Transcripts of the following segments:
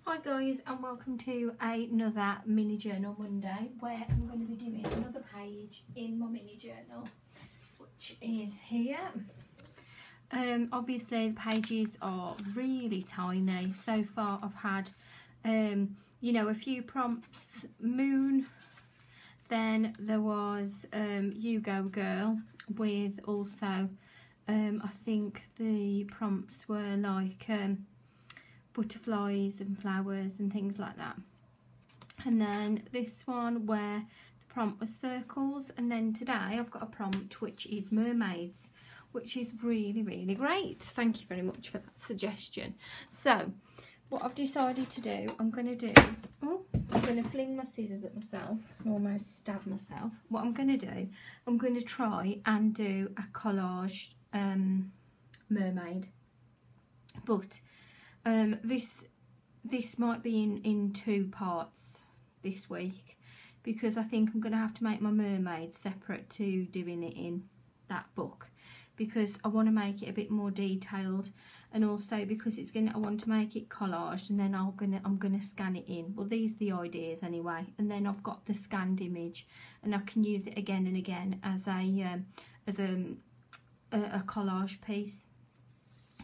Hi guys, and welcome to another mini journal Monday, where I'm going to be doing another page in my mini journal, which is here. Obviously the pages are really tiny. So far I've had you know, a few prompts: moon, then there was you go girl, with also I think the prompts were like butterflies and flowers and things like that. And then this one where the prompt was circles, and then today I've got a prompt which is mermaids, which is really great. Thank you very much for that suggestion. So what I've decided to do, I'm going to fling my scissors at myself and almost stab myself. What I'm going to do, I'm going to try and do a collage mermaid, but this might be in two parts this week, because I think I'm going to have to make my mermaid separate to doing it in that book, because I want to make it a bit more detailed, and also because I want to make it collaged, and then I'm gonna scan it in. Well, these are the ideas anyway, and then I've got the scanned image, and I can use it again and again as a collage piece,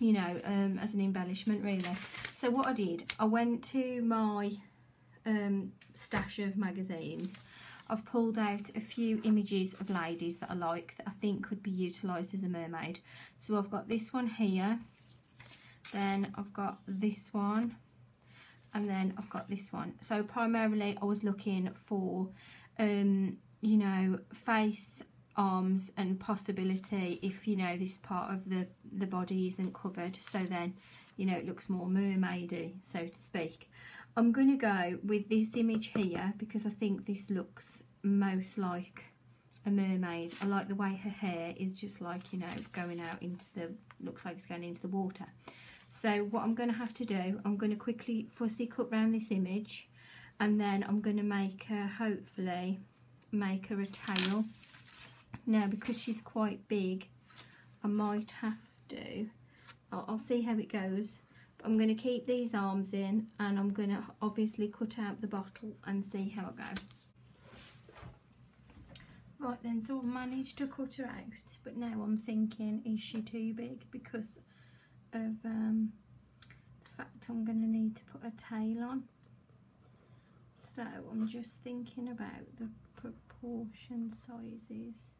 you know, as an embellishment really. So what I did, I went to my stash of magazines. I've pulled out a few images of ladies that I like, that I think could be utilised as a mermaid. So I've got this one here, then I've got this one, and then I've got this one. So primarily I was looking for you know, face, arms, and possibility if, you know, this part of the body isn't covered, so then, you know, it looks more mermaidy, so to speak. I'm going to go with this image here because I think this looks most like a mermaid. I like the way her hair is just like, you know, going out into the, looks like it's going into the water. So what I'm going to have to do, I'm going to quickly fussy cut round this image, and then I'm going to make her, hopefully make her a tail. Now, because she's quite big, I might have to, I'll see how it goes, but I'm going to keep these arms in, and I'm going to obviously cut out the bottle and see how I go. Right then, so I've managed to cut her out, but now I'm thinking, is she too big, because of the fact I'm going to need to put a tail on. So I'm just thinking about the proportion sizes,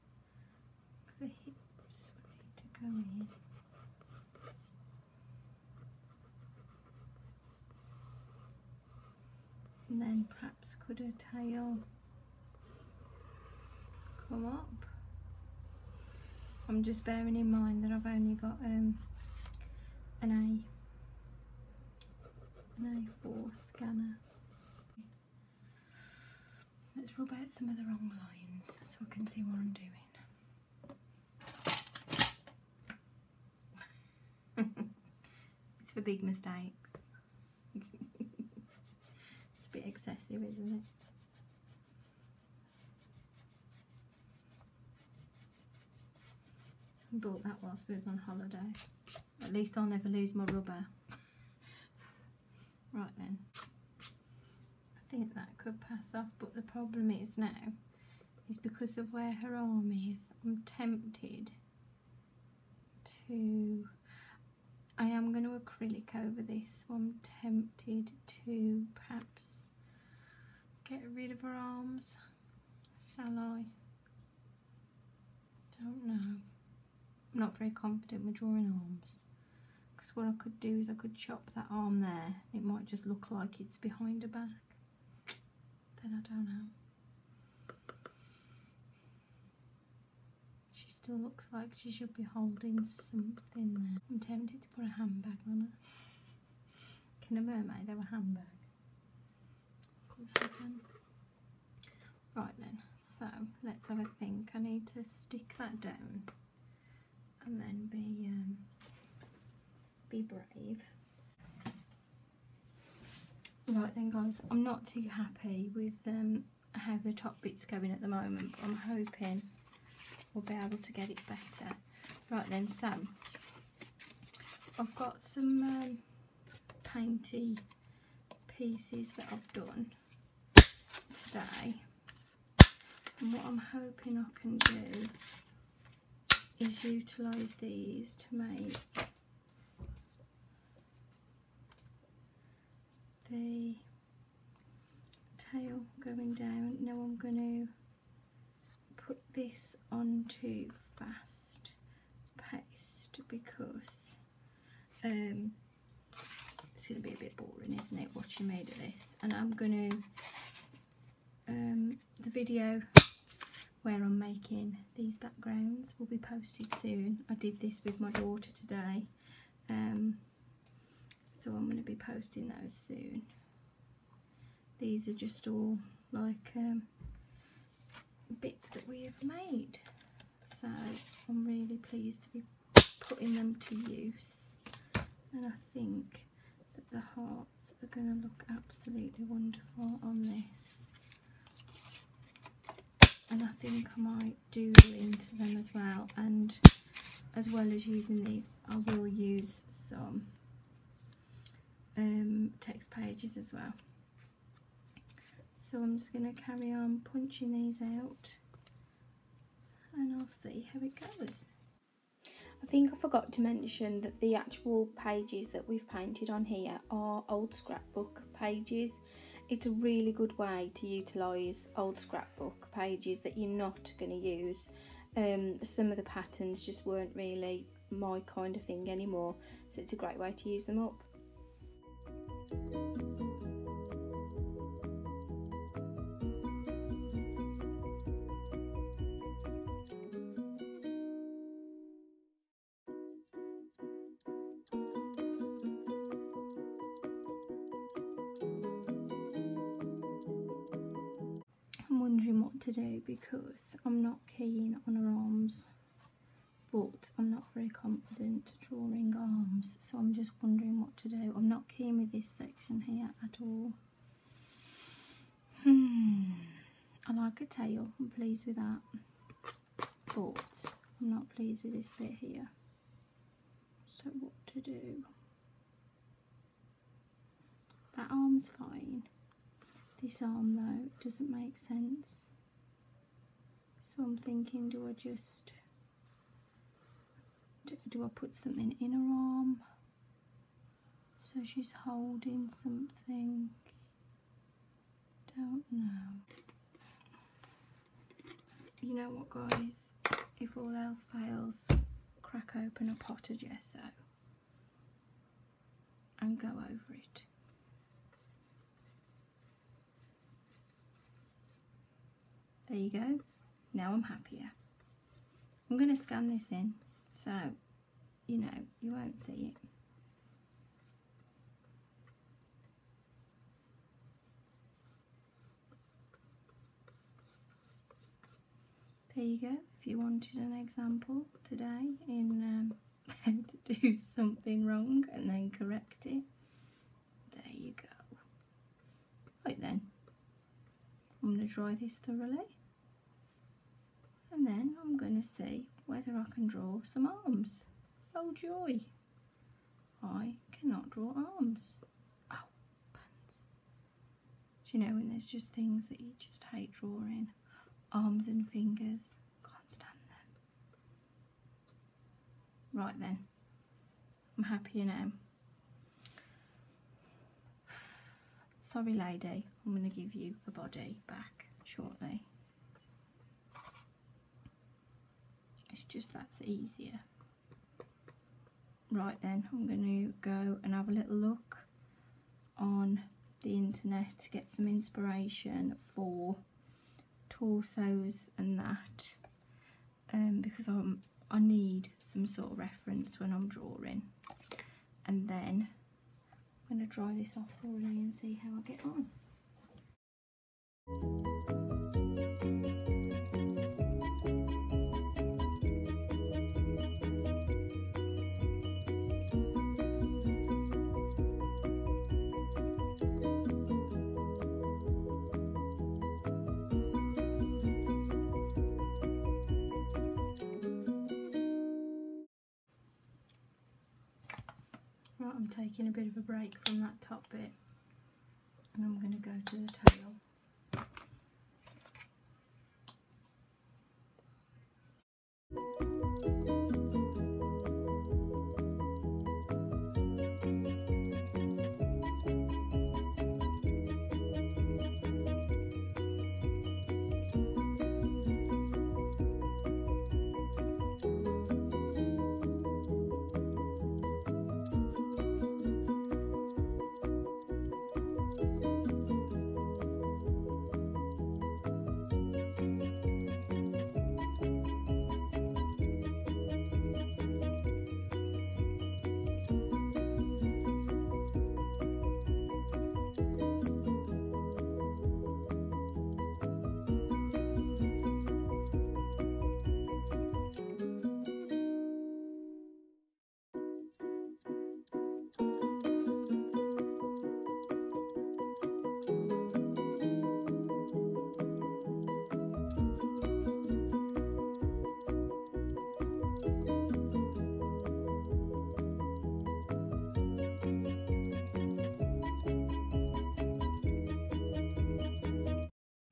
because the hips would need to go in. And then perhaps could a tail come up? I'm just bearing in mind that I've only got an A4 scanner. Let's rub out some of the wrong lines so I can see what I'm doing. It's for big mistakes. It's a bit excessive, isn't it? I bought that whilst we was on holiday. At least I'll never lose my rubber. Right then. I think that could pass off, but the problem is now, is because of where her arm is, I'm tempted to, I am going to acrylic over this, so I'm tempted to perhaps get rid of her arms. Shall I? Don't know. I'm not very confident with drawing arms, because what I could do is I could chop that arm there. It might just look like it's behind her back. Then I don't know. She still looks like she should be holding something there. I'm tempted to put a handbag on her. Can a mermaid have a handbag? Of course I can. Right then, so let's have a think. I need to stick that down and then be brave. Right then guys, I'm not too happy with how the top bit's going at the moment, but I'm hoping we'll be able to get it better. Right then, so I've got some painty pieces that I've done today, and what I'm hoping I can do is utilise these to make the tail going down. Now I'm going to put this onto fast paste because it's going to be a bit boring, isn't it, watching me do this. And I'm going to the video where I'm making these backgrounds will be posted soon. I did this with my daughter today, so I'm going to be posting those soon. These are just all like bits that we have made, so I'm really pleased to be putting them to use, and I think that the hearts are going to look absolutely wonderful on this, and I think I might doodle into them as well, and as well as using these I will use some text pages as well. So I'm just going to carry on punching these out and I'll see how it goes. I think I forgot to mention that the actual pages that we've painted on here are old scrapbook pages. It's a really good way to utilise old scrapbook pages that you're not going to use. Some of the patterns just weren't really my kind of thing anymore, so it's a great way to use them up. I'm wondering what to do because I'm not keen on her arms, but I'm not very confident drawing arms, so I'm just wondering what to do. I'm not keen with this section here at all. I like a tail, I'm pleased with that, but I'm not pleased with this bit here. So what to do? That arm's fine. This arm though doesn't make sense. So I'm thinking, do I put something in her arm so she's holding something? Don't know. You know what, guys, if all else fails, crack open a pot of gesso and go over it. There you go. Now I'm happier. I'm going to scan this in so you know you won't see it. There you go. If you wanted an example today in how to do something wrong and then correct it, there you go. Right then, I'm going to dry this thoroughly, and then I'm going to see whether I can draw some arms. Oh joy, I cannot draw arms. Oh, pants. Do you know when there's just things that you just hate drawing? Arms and fingers, can't stand them. Right then, I'm happier now. Sorry lady, I'm going to give you a body back shortly. It's just that's easier. Right then, I'm going to go and have a little look on the internet to get some inspiration for torsos and that, because I need some sort of reference when I'm drawing, and then I'm going to dry this off thoroughly and see how I get on. Right, I'm taking a bit of a break from that top bit And I'm going to go to the tail.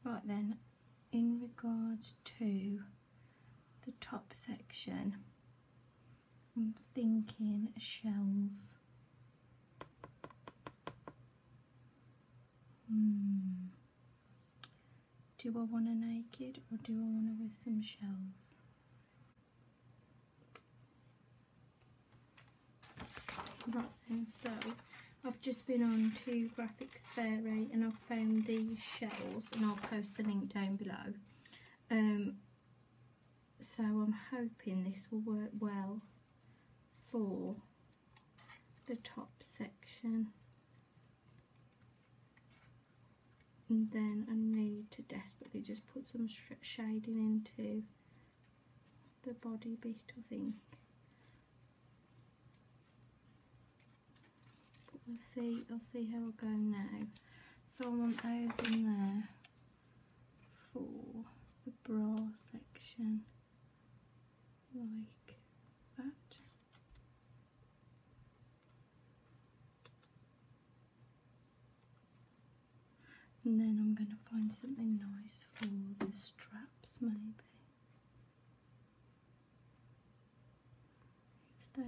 Right then, in regards to the top section, I'm thinking shells. Do I want a naked or do I want it with some shells? Right then, so I've just been on to Graphics Fairy and I've found these shells, and I'll post the link down below. So I'm hoping this will work well for the top section. And then I need to desperately just put some shading into the body bit, I think. But I'll see how I go now. So I want those in there for the bra section, like that. And then I'm going to find something nice for the straps, maybe. If those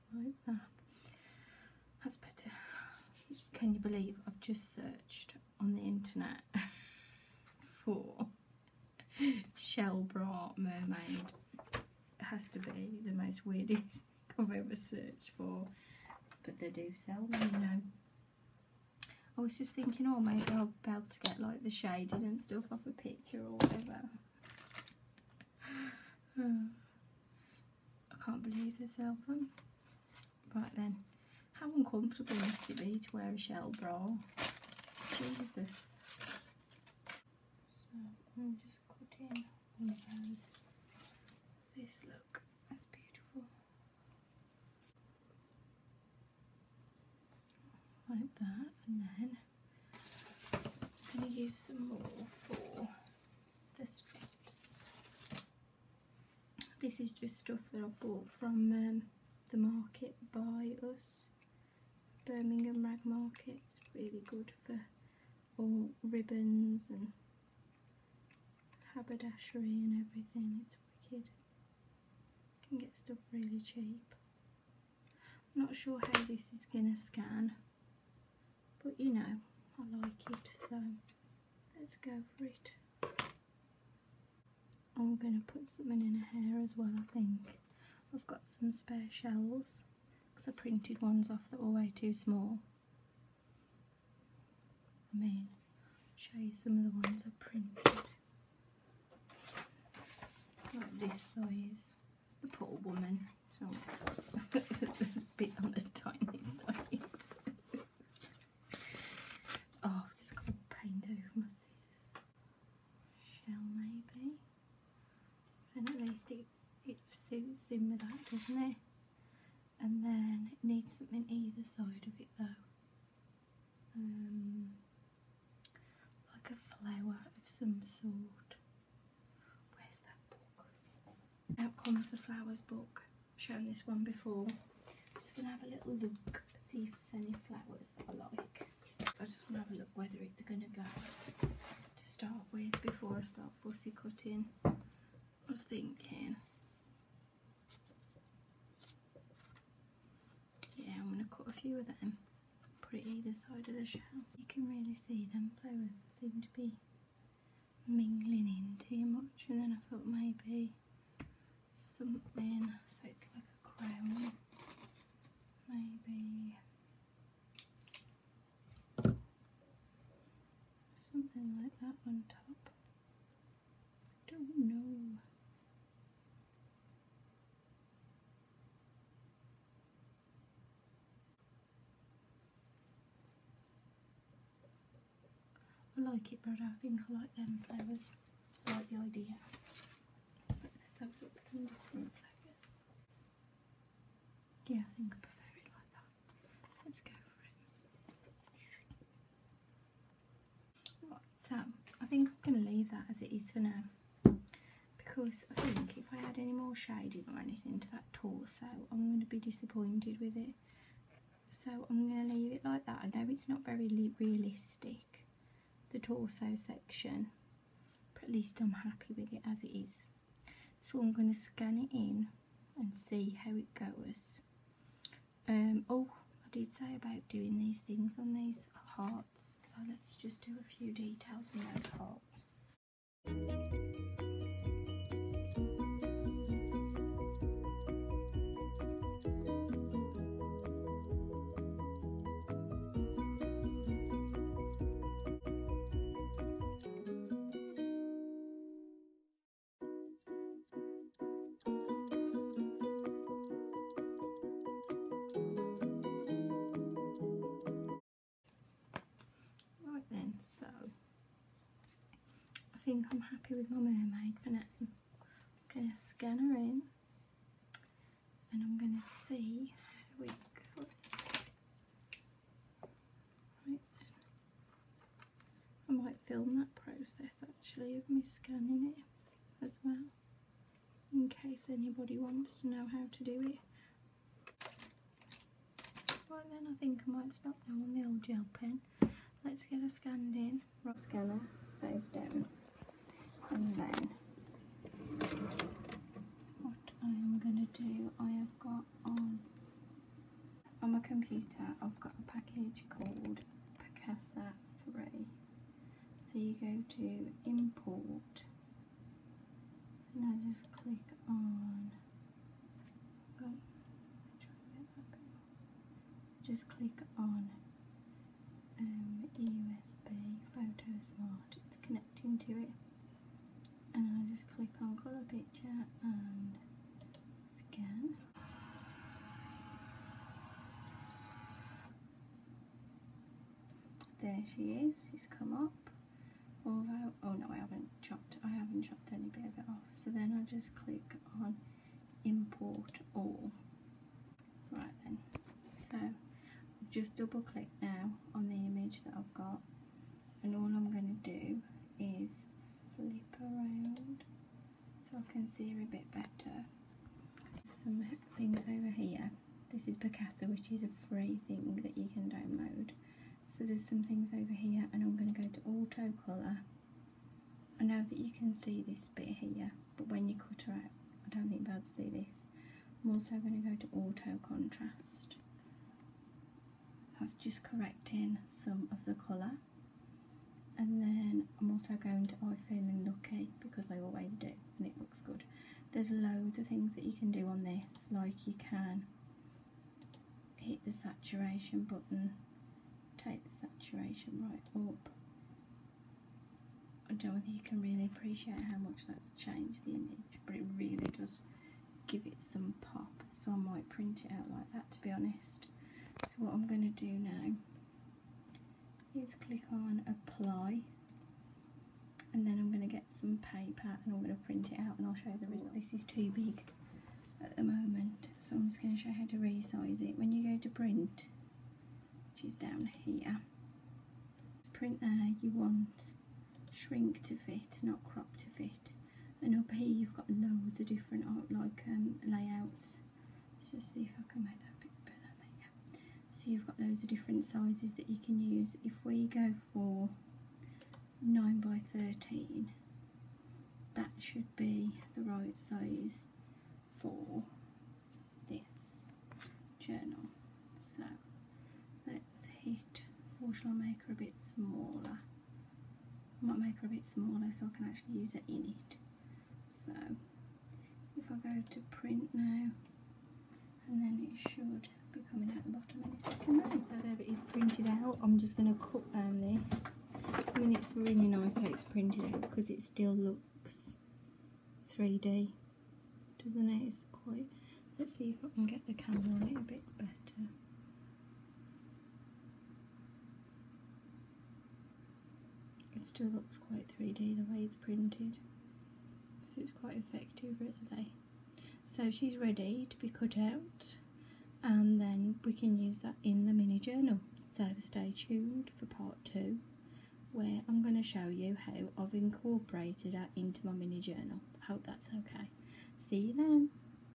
go like that, that's better. Can you believe I've just searched on the internet for shell bra mermaid? It has to be the most weirdest I've ever searched for, but they do sell them, you know. I was just thinking, oh, maybe I'll be able to get like the shading and stuff off a picture or whatever. I can't believe they sell them. Right then, how uncomfortable must it be to wear a shell bra? Jesus. So I'm just cutting one of those. This look, that's beautiful. Like that, and then I'm going to use some more for the straps. This is just stuff that I bought from the market by us, Birmingham Rag Market. It's really good for all ribbons and haberdashery and everything. It's wicked. You can get stuff really cheap. I'm not sure how this is going to scan, but you know, I like it, so let's go for it. I'm going to put something in her hair as well, I think. I've got some spare shells because I printed ones off that were way too small. I mean, I'll show you some of the ones I printed. Like this size. The poor woman. So, a bit on the tiny size. Oh, I've just got to paint over my scissors. Shell maybe. Then at least it suits in with that, doesn't it? And then it needs something either side of it though. Like a flower of some sort. Where's that book? Out comes the flowers book. shown this one before. I'm just going to have a little look, see if there's any flowers that I like. I just want to have a look whether it's going to go to start with before I start fussy cutting. I was thinking, yeah, I'm going to cut a few of them, put it either side of the shell. You can really see them flowers seem to be mingling in too much, and then I thought maybe something, so it's like a crown, maybe something like that on top. Don't know. I like it, but I don't think I like them flowers. I like the idea. But let's have a look at some different flowers. Yeah, I think I prefer it like that. Let's go for it. Right, so I think I'm going to leave that as it is for now, because I think if I add any more shading or anything to that torso, I'm going to be disappointed with it. So I'm going to leave it like that. I know it's not very realistic, the torso section, but at least I'm happy with it as it is. So I'm going to scan it in and see how it goes. Oh, I did say about doing these things on these hearts, so let's just do a few details on those hearts. So I think I'm happy with my mermaid for now. I'm going to scan her in and I'm going to see how it goes. Right then. I might film that process actually of me scanning it as well, in case anybody wants to know how to do it. Right then, I think I might stop now on the old gel pen. Let's get her scanned in. Right, scanner face down, and then what I am going to do, I have got on my computer, I've got a package called Picasa 3. So you go to import, and I just click on, just click on USB Photo Smart. It's connecting to it, and I just click on colour picture and scan. There she is. She's come up. Although, oh no, I haven't chopped any bit of it off. So then I just click on import all. Right then. So I've just double clicked now on the image that I've got, and all I'm going to do is flip around so I can see her a bit better. Some things over here. This is Picasa, which is a free thing that you can download. So there's some things over here, and I'm going to go to auto colour. I know that you can see this bit here, but when you cut her out, I don't think you'll be able to see this. I'm also going to go to auto contrast. That's just correcting some of the colour. And then I'm also going to I Feeling Lucky, because I always do, and it looks good. There's loads of things that you can do on this, like you can hit the saturation button, take the saturation right up. I don't know if you can really appreciate how much that's changed the image, but it really does give it some pop. So I might print it out like that, to be honest. So what I'm going to do now is click on apply, and then I'm going to get some paper and I'm going to print it out, and I'll show you the result. This is too big at the moment, so I'm just going to show you how to resize it. When you go to print, which is down here, print there, you want shrink to fit, not crop to fit. And up here you've got loads of different layouts. Let's just see if I can make that a bit better. There you go. So you've got loads of different sizes that you can use. If we go for 9 by 13, that should be the right size for this journal. So let's hit, or shall I make her a bit smaller? I might make her a bit smaller so I can actually use it in it. So if I go to print now, and then it should be coming out the bottom any second now. So there it is printed out. I'm just going to cut down this. I mean, it's really nice how it's printed out because it still looks 3D, doesn't it? It's quite, let's see if I can get the camera on it a bit better. It still looks quite 3D the way it's printed, so it's quite effective really. So she's ready to be cut out, and then we can use that in the mini journal. So stay tuned for part 2, where I'm going to show you how I've incorporated that into my mini journal. I hope that's okay. See you then.